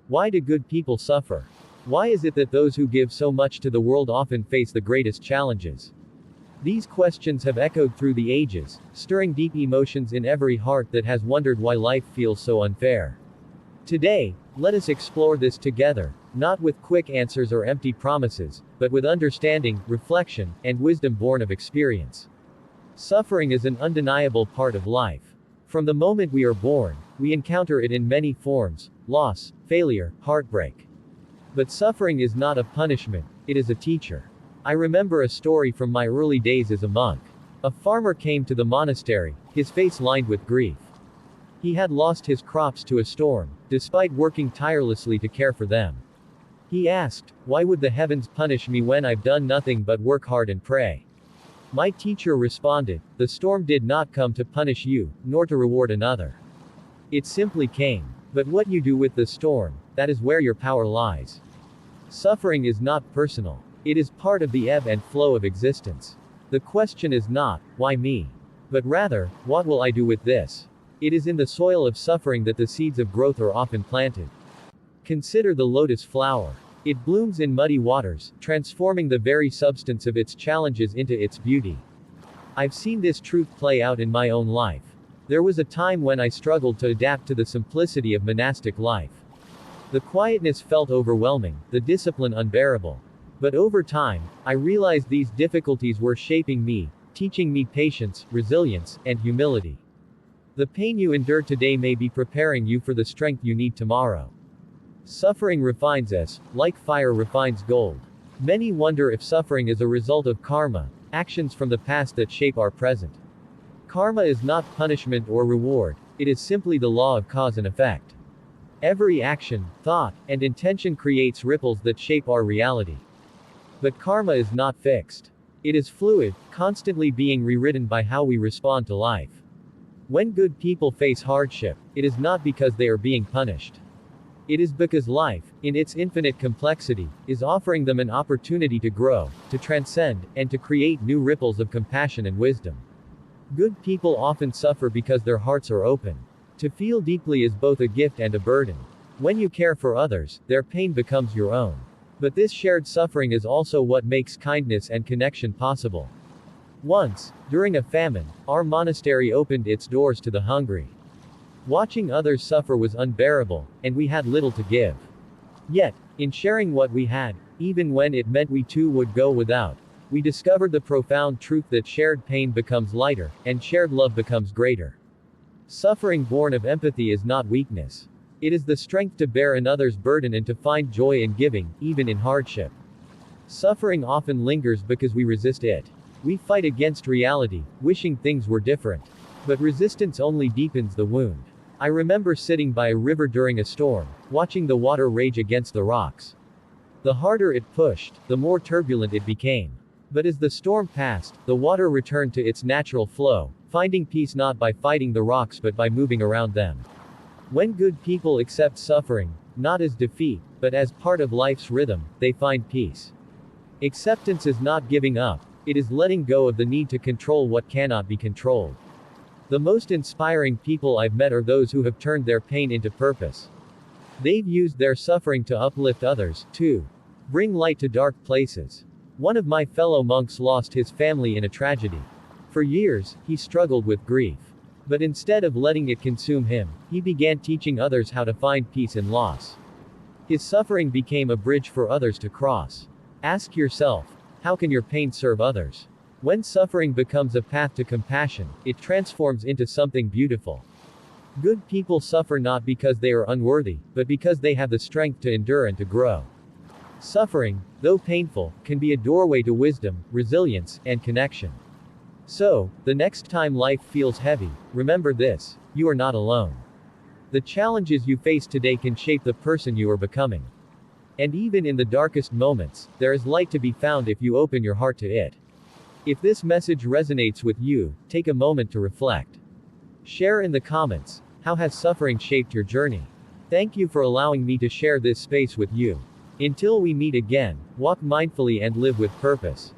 Why do good people suffer? Why is it that those who give so much to the world often face the greatest challenges? These questions have echoed through the ages, stirring deep emotions in every heart that has wondered why life feels so unfair. Today, let us explore this together, not with quick answers or empty promises, but with understanding, reflection, and wisdom born of experience. Suffering is an undeniable part of life. From the moment we are born, we encounter it in many forms: loss, failure, heartbreak. But suffering is not a punishment, it is a teacher. I remember a story from my early days as a monk. A farmer came to the monastery, his face lined with grief. He had lost his crops to a storm, despite working tirelessly to care for them. He asked, "Why would the heavens punish me when I've done nothing but work hard and pray?" My teacher responded, "The storm did not come to punish you, nor to reward another. It simply came. But what you do with the storm, that is where your power lies." Suffering is not personal. It is part of the ebb and flow of existence. The question is not, "Why me?" but rather, "What will I do with this?" It is in the soil of suffering that the seeds of growth are often planted. Consider the lotus flower. It blooms in muddy waters, transforming the very substance of its challenges into its beauty. I've seen this truth play out in my own life. There was a time when I struggled to adapt to the simplicity of monastic life. The quietness felt overwhelming, the discipline unbearable. But over time, I realized these difficulties were shaping me, teaching me patience, resilience, and humility. The pain you endure today may be preparing you for the strength you need tomorrow. Suffering refines us, like fire refines gold. Many wonder if suffering is a result of karma, actions from the past that shape our present. Karma is not punishment or reward, it is simply the law of cause and effect. Every action, thought, and intention creates ripples that shape our reality. But karma is not fixed. It is fluid, constantly being rewritten by how we respond to life. When good people face hardship, it is not because they are being punished. It is because life, in its infinite complexity, is offering them an opportunity to grow, to transcend, and to create new ripples of compassion and wisdom. Good people often suffer because their hearts are open. To feel deeply is both a gift and a burden. When you care for others, their pain becomes your own. But this shared suffering is also what makes kindness and connection possible. Once, during a famine, our monastery opened its doors to the hungry. Watching others suffer was unbearable, and we had little to give. Yet, in sharing what we had, even when it meant we too would go without, we discovered the profound truth that shared pain becomes lighter, and shared love becomes greater. Suffering born of empathy is not weakness. It is the strength to bear another's burden and to find joy in giving, even in hardship. Suffering often lingers because we resist it. We fight against reality, wishing things were different. But resistance only deepens the wound. I remember sitting by a river during a storm, watching the water rage against the rocks. The harder it pushed, the more turbulent it became. But as the storm passed, the water returned to its natural flow, finding peace not by fighting the rocks but by moving around them. When good people accept suffering, not as defeat, but as part of life's rhythm, they find peace. Acceptance is not giving up, it is letting go of the need to control what cannot be controlled. The most inspiring people I've met are those who have turned their pain into purpose. They've used their suffering to uplift others, to bring light to dark places. One of my fellow monks lost his family in a tragedy. For years, he struggled with grief. But instead of letting it consume him, he began teaching others how to find peace in loss. His suffering became a bridge for others to cross. Ask yourself, how can your pain serve others? When suffering becomes a path to compassion, it transforms into something beautiful. Good people suffer not because they are unworthy, but because they have the strength to endure and to grow. Suffering, though painful, can be a doorway to wisdom, resilience, and connection. So, the next time life feels heavy, remember this: you are not alone. The challenges you face today can shape the person you are becoming. And even in the darkest moments, there is light to be found if you open your heart to it. If this message resonates with you, take a moment to reflect. Share in the comments, how has suffering shaped your journey? Thank you for allowing me to share this space with you. Until we meet again, walk mindfully and live with purpose.